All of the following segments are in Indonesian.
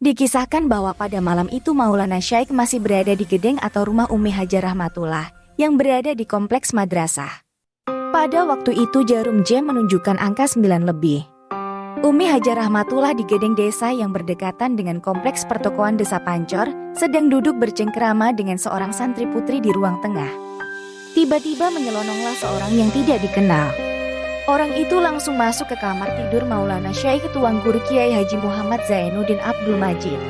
Dikisahkan bahwa pada malam itu Maulana Syaikh masih berada di gedeng atau rumah Umi Hajar Rahmatullah yang berada di kompleks madrasah. Pada waktu itu jarum jam menunjukkan angka 9 lebih. Umi Hajar Rahmatullah di gedeng desa yang berdekatan dengan kompleks pertokoan Desa Pancor sedang duduk bercengkrama dengan seorang santri putri di ruang tengah. Tiba-tiba menyelononglah seorang yang tidak dikenal. Orang itu langsung masuk ke kamar tidur Maulana Syaikh Tuan Guru Kiai Haji Muhammad Zainuddin Abdul Majid.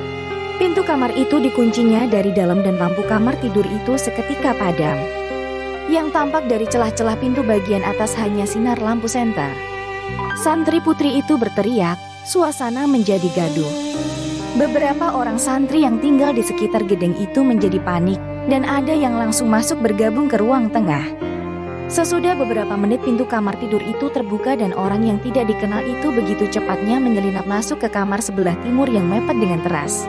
Pintu kamar itu dikuncinya dari dalam dan lampu kamar tidur itu seketika padam. Yang tampak dari celah-celah pintu bagian atas hanya sinar lampu senter. Santri putri itu berteriak, suasana menjadi gaduh. Beberapa orang santri yang tinggal di sekitar gedeng itu menjadi panik dan ada yang langsung masuk bergabung ke ruang tengah. Sesudah beberapa menit pintu kamar tidur itu terbuka dan orang yang tidak dikenal itu begitu cepatnya menyelinap masuk ke kamar sebelah timur yang mepet dengan teras.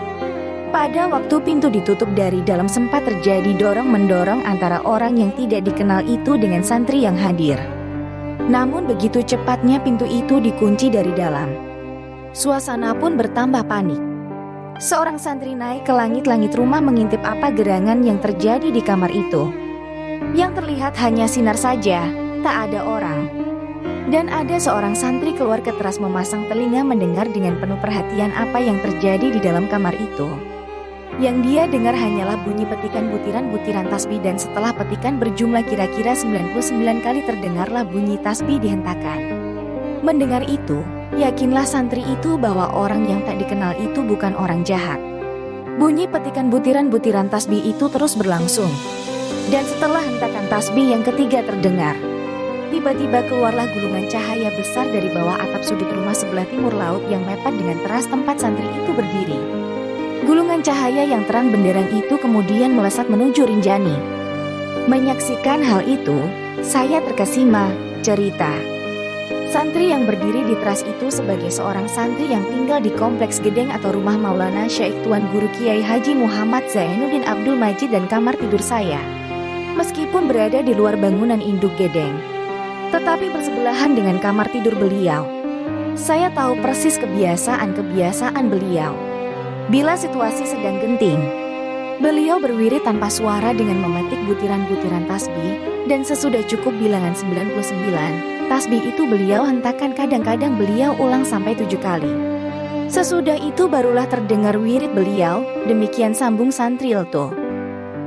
Pada waktu pintu ditutup dari dalam sempat terjadi dorong-mendorong antara orang yang tidak dikenal itu dengan santri yang hadir. Namun begitu cepatnya pintu itu dikunci dari dalam. Suasana pun bertambah panik. Seorang santri naik ke langit-langit rumah mengintip apa gerangan yang terjadi di kamar itu. Yang terlihat hanya sinar saja, tak ada orang. Dan ada seorang santri keluar ke teras memasang telinga mendengar dengan penuh perhatian apa yang terjadi di dalam kamar itu. Yang dia dengar hanyalah bunyi petikan butiran-butiran tasbih dan setelah petikan berjumlah kira-kira 99 kali terdengarlah bunyi tasbih dihentakkan. Mendengar itu, yakinlah santri itu bahwa orang yang tak dikenal itu bukan orang jahat. Bunyi petikan butiran-butiran tasbih itu terus berlangsung. Dan setelah hentakan tasbih yang ketiga terdengar, tiba-tiba keluarlah gulungan cahaya besar dari bawah atap sudut rumah sebelah timur laut yang mepet dengan teras tempat santri itu berdiri. Gulungan cahaya yang terang benderang itu kemudian melesat menuju Rinjani. Menyaksikan hal itu, saya terkesima, cerita. Santri yang berdiri di teras itu sebagai seorang santri yang tinggal di kompleks gedeng atau rumah Maulana Syaikh Tuan Guru Kiai Haji Muhammad Zainuddin Abdul Majid dan kamar tidur saya. Meskipun berada di luar bangunan induk gedeng, tetapi bersebelahan dengan kamar tidur beliau. Saya tahu persis kebiasaan beliau. Bila situasi sedang genting, beliau berwirid tanpa suara dengan memetik butiran-butiran tasbih, dan sesudah cukup bilangan 99, tasbih itu beliau hentakan kadang-kadang beliau ulang sampai 7 kali. Sesudah itu barulah terdengar wirid beliau, demikian sambung santri itu.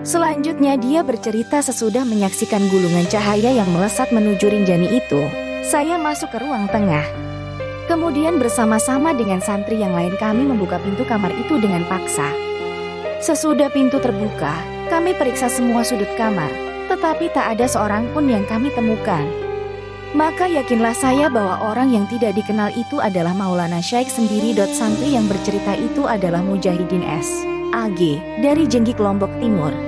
Selanjutnya dia bercerita sesudah menyaksikan gulungan cahaya yang melesat menuju Rinjani itu, saya masuk ke ruang tengah. Kemudian bersama-sama dengan santri yang lain kami membuka pintu kamar itu dengan paksa. Sesudah pintu terbuka, kami periksa semua sudut kamar, tetapi tak ada seorang pun yang kami temukan. Maka yakinlah saya bahwa orang yang tidak dikenal itu adalah Maulana Syaikh sendiri. Santri yang bercerita itu adalah Mujahidin S. AG dari Jenggik Lombok Timur.